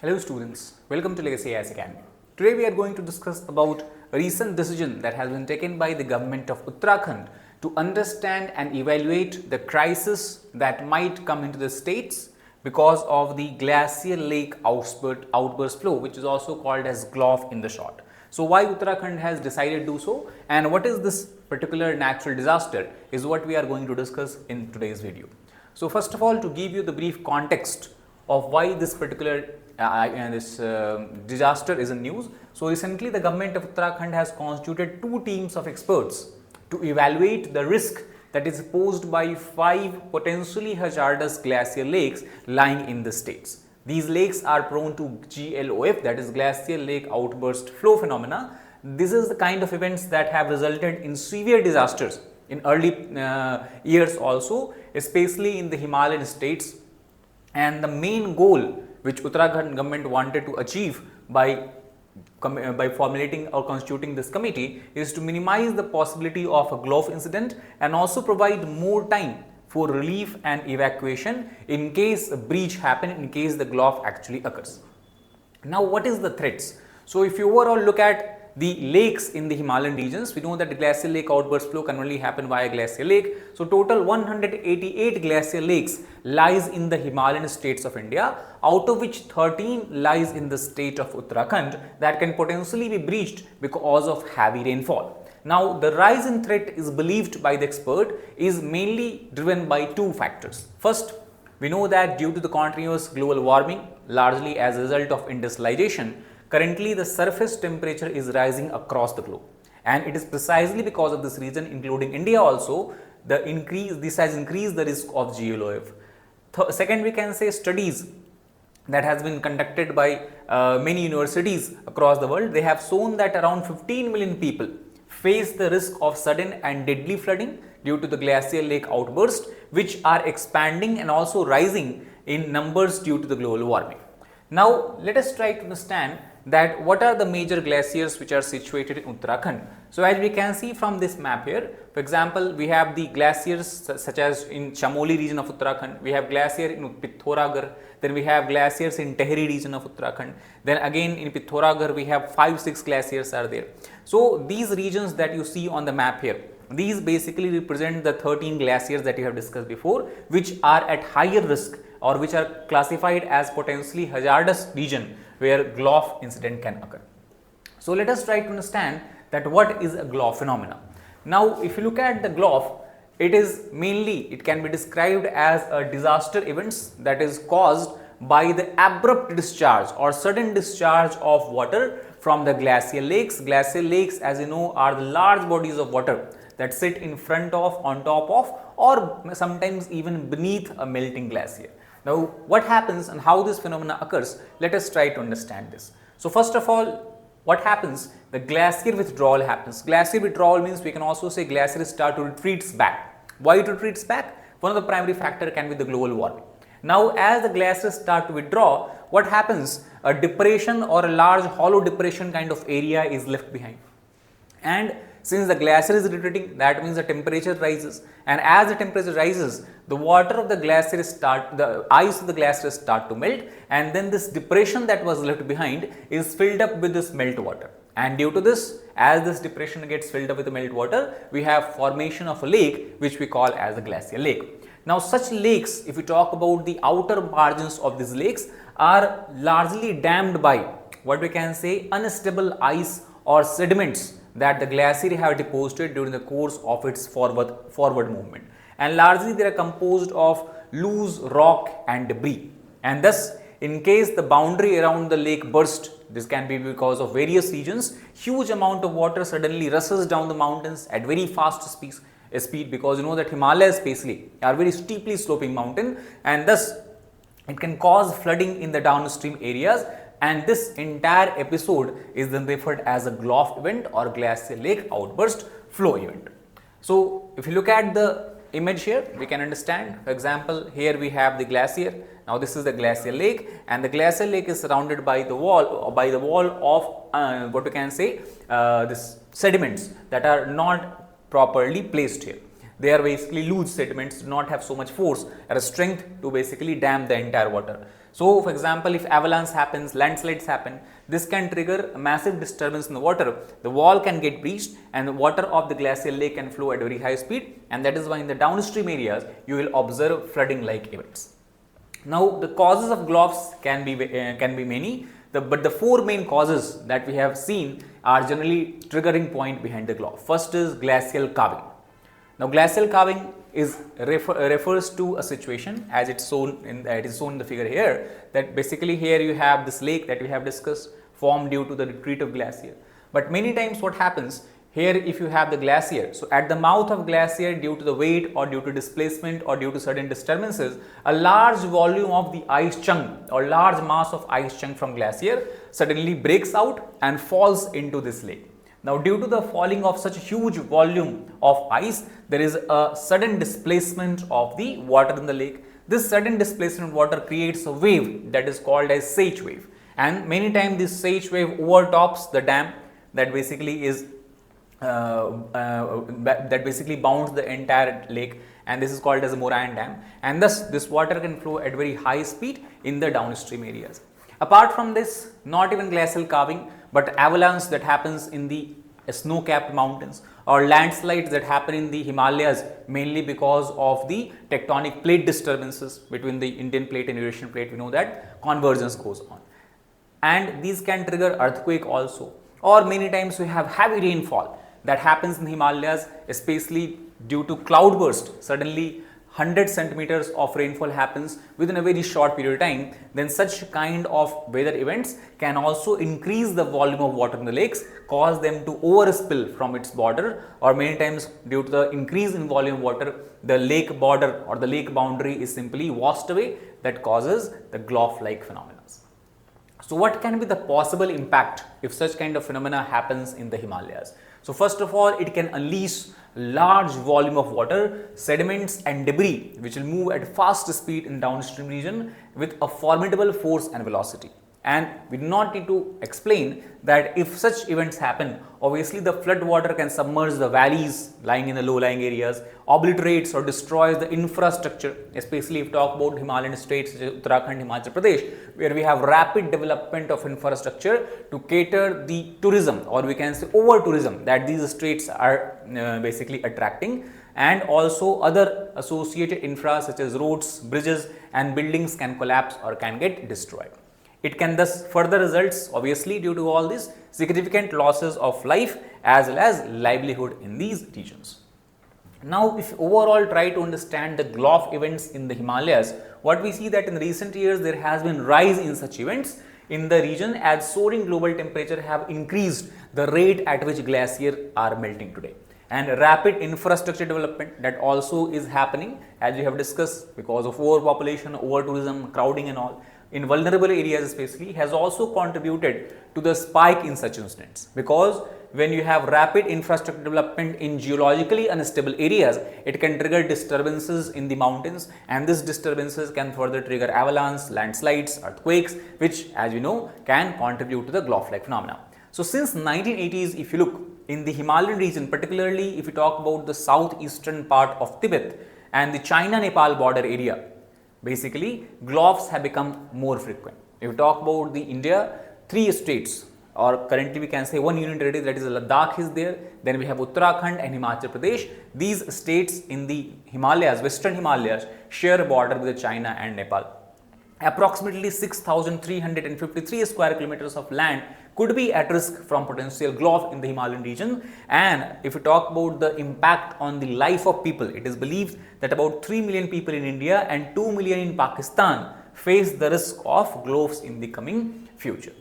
Hello students, welcome to Legacy IAS Academy. Today we are going to discuss about a recent decision that has been taken by the government of Uttarakhand to understand and evaluate the crisis that might come into the states because of the glacial lake outburst flow, which is also called as GLOF in the short. So why Uttarakhand has decided to do so and what is this particular natural disaster is what we are going to discuss in today's video. So first of all, to give you the brief context of why this particular disaster is in news. So recently the government of Uttarakhand has constituted two teams of experts to evaluate the risk that is posed by 5 potentially hazardous glacial lakes lying in the states. These lakes are prone to GLOF, that is glacial lake outburst flow phenomena. This is the kind of events that have resulted in severe disasters in early years also, especially in the Himalayan states. And the main goal which Uttarakhand government wanted to achieve by formulating or constituting this committee is to minimize the possibility of a GLOF incident and also provide more time for relief and evacuation in case a breach happens, in case the GLOF actually occurs. Now, what is the threats? So, if you overall look at the lakes in the Himalayan regions, we know that the glacial lake outburst flow can only happen via glacial lake. So, total 188 glacial lakes lies in the Himalayan states of India, out of which 13 lies in the state of Uttarakhand that can potentially be breached because of heavy rainfall. Now, the rise in threat is believed by the expert is mainly driven by two factors. First, we know that due to the continuous global warming, largely as a result of industrialization, currently the surface temperature is rising across the globe, and it is precisely because of this reason, including India also, this has increased the risk of GLOF. Second, we can say studies that has been conducted by many universities across the world, they have shown that around 15 million people face the risk of sudden and deadly flooding due to the glacial lake outburst, which are expanding and also rising in numbers due to the global warming. Now, let us try to understand that what are the major glaciers which are situated in Uttarakhand. So, as we can see from this map here, for example, we have the glaciers such as in Chamoli region of Uttarakhand, we have glacier in Pithoragarh, then we have glaciers in Tehri region of Uttarakhand, then again in Pithoragarh we have 5-6 glaciers are there. So, these regions that you see on the map here, these basically represent the 13 glaciers that you have discussed before, which are at higher risk or which are classified as potentially hazardous region where GLOF incident can occur. So, let us try to understand that what is a GLOF phenomena. Now, if you look at the GLOF, it can be described as a disaster events that is caused by the abrupt discharge or sudden discharge of water from the glacial lakes. Glacial lakes, as you know, are the large bodies of water that sit in front of, on top of, or sometimes even beneath a melting glacier. Now, what happens and how this phenomena occurs, let us try to understand this. So, first of all, what happens? The glacier withdrawal happens. Glacier withdrawal means we can also say glacier start to retreats back. Why it retreats back? One of the primary factor can be the global warming. Now, as the glaciers start to withdraw, what happens? A depression or a large hollow depression kind of area is left behind. And since the glacier is retreating, that means the temperature rises, and as the temperature rises, the water of the glacier the ice of the glacier start to melt, and then this depression that was left behind is filled up with this melt water. And due to this, as this depression gets filled up with the melt water, we have formation of a lake which we call as a glacial lake. Now, such lakes, if we talk about the outer margins of these lakes, are largely dammed by what we can say unstable ice or sediments that the glacier have deposited during the course of its forward movement, and largely they are composed of loose rock and debris, and thus in case the boundary around the lake burst, this can be because of various regions, huge amount of water suddenly rushes down the mountains at very fast speed, because you know that Himalayas especially are very steeply sloping mountain, and thus it can cause flooding in the downstream areas. And this entire episode is then referred as a GLOF event or glacial lake outburst flow event. So, if you look at the image here, we can understand, for example, here we have the glacier. Now, this is the glacial lake, and the glacial lake is surrounded by the wall of what we can say this sediments that are not properly placed here. They are basically loose sediments, do not have so much force or strength to basically dam the entire water. So, for example, if avalanche happens, landslides happen, this can trigger a massive disturbance in the water. The wall can get breached and the water of the glacial lake can flow at very high speed, and that is why in the downstream areas you will observe flooding like events. Now, the causes of GLOFs can be many, but the four main causes that we have seen are generally triggering point behind the GLOF. First is glacial calving. Now, glacial calving refers to a situation as it is shown in the figure here, that basically here you have this lake that we have discussed formed due to the retreat of glacier. But many times what happens here, if you have the glacier, so at the mouth of glacier, due to the weight or due to displacement or due to certain disturbances, a large volume of the ice chunk or large mass of ice chunk from glacier suddenly breaks out and falls into this lake. Now, due to the falling of such a huge volume of ice, there is a sudden displacement of the water in the lake. This sudden displacement of water creates a wave that is called as sage wave, and many times this sage wave overtops the dam that basically is that basically bounds the entire lake, and this is called as a moraine dam, and thus this water can flow at very high speed in the downstream areas. Apart from this, not even glacial calving, but avalanche that happens in the snow-capped mountains or landslides that happen in the Himalayas, mainly because of the tectonic plate disturbances between the Indian plate and Eurasian plate. We know that convergence goes on, and these can trigger earthquake also, or many times we have heavy rainfall that happens in the Himalayas, especially due to cloudburst. Suddenly 100 centimeters of rainfall happens within a very short period of time, then such kind of weather events can also increase the volume of water in the lakes, cause them to overspill from its border, or many times due to the increase in volume of water, the lake border or the lake boundary is simply washed away, that causes the GLOF-like phenomena. So, what can be the possible impact if such kind of phenomena happens in the Himalayas? So, first of all, it can unleash large volume of water, sediments and debris which will move at fast speed in downstream region with a formidable force and velocity. And we do not need to explain that if such events happen, obviously the flood water can submerge the valleys lying in the low-lying areas, obliterates or destroys the infrastructure, especially if we talk about Himalayan states such as Uttarakhand, Himachal Pradesh, where we have rapid development of infrastructure to cater the tourism, or we can say over tourism, that these states are basically attracting, and also other associated infra such as roads, bridges and buildings can collapse or can get destroyed. It can thus further results, obviously due to all this, significant losses of life as well as livelihood in these regions. Now, if overall try to understand the GLOF events in the Himalayas, what we see that in recent years there has been rise in such events in the region as soaring global temperature have increased the rate at which glaciers are melting today, and rapid infrastructure development that also is happening, as we have discussed, because of overpopulation, over tourism, crowding and all in vulnerable areas especially, has also contributed to the spike in such incidents, because when you have rapid infrastructure development in geologically unstable areas, it can trigger disturbances in the mountains, and these disturbances can further trigger avalanche, landslides, earthquakes, which as you know can contribute to the GLOF-like phenomena. So, since 1980s, if you look in the Himalayan region, particularly if you talk about the southeastern part of Tibet and the China-Nepal border area, basically GLOFs have become more frequent. If you talk about the India, 3 states, or currently we can say 1 union territory, that is Ladakh is there, then we have Uttarakhand and Himachal Pradesh. These states in the Himalayas, western Himalayas, share a border with China and Nepal. Approximately 6,353 square kilometers of land could be at risk from potential GLOF in the Himalayan region. And if we talk about the impact on the life of people, it is believed that about 3 million people in India and 2 million in Pakistan face the risk of GLOFs in the coming future.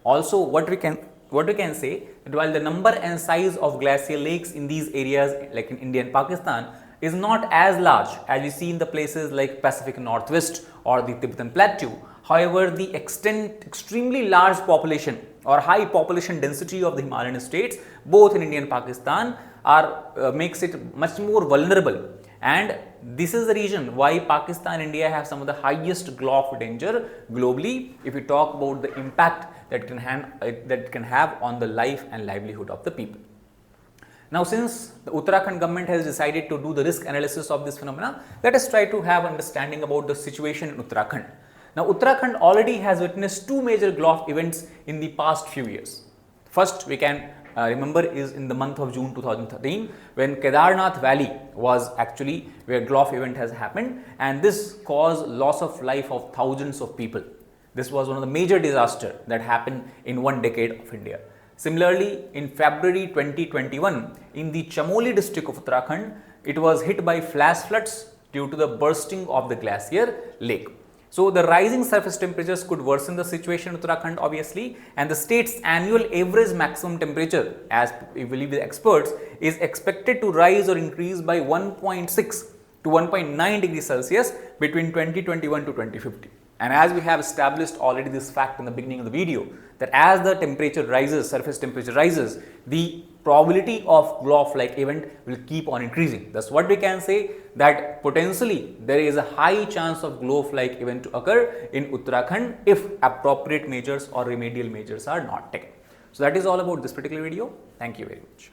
Also, what we can say that while the number and size of glacial lakes in these areas like in India and Pakistan is not as large as we see in the places like Pacific Northwest or the Tibetan Plateau, however, the extremely large population or high population density of the Himalayan states both in India and Pakistan makes it much more vulnerable, and this is the reason why Pakistan and India have some of the highest GLOF danger globally if we talk about the impact that can have on the life and livelihood of the people. Now, since the Uttarakhand government has decided to do the risk analysis of this phenomena, let us try to have understanding about the situation in Uttarakhand. Now, Uttarakhand already has witnessed two major GLOF events in the past few years. First, we can remember is in the month of June 2013 when Kedarnath Valley was actually where GLOF event has happened, and this caused loss of life of thousands of people. This was one of the major disasters that happened in one decade of India. Similarly, in February 2021 in the Chamoli district of Uttarakhand, it was hit by flash floods due to the bursting of the glacier lake. So, the rising surface temperatures could worsen the situation in Uttarakhand obviously, and the state's annual average maximum temperature, as we believe the experts, is expected to rise or increase by 1.6 to 1.9 degrees Celsius between 2021 to 2050. And as we have established already this fact in the beginning of the video, that as the temperature rises, surface temperature rises, the probability of GLOF-like event will keep on increasing. Thus, what we can say that potentially there is a high chance of GLOF-like event to occur in Uttarakhand if appropriate measures or remedial measures are not taken. So, that is all about this particular video. Thank you very much.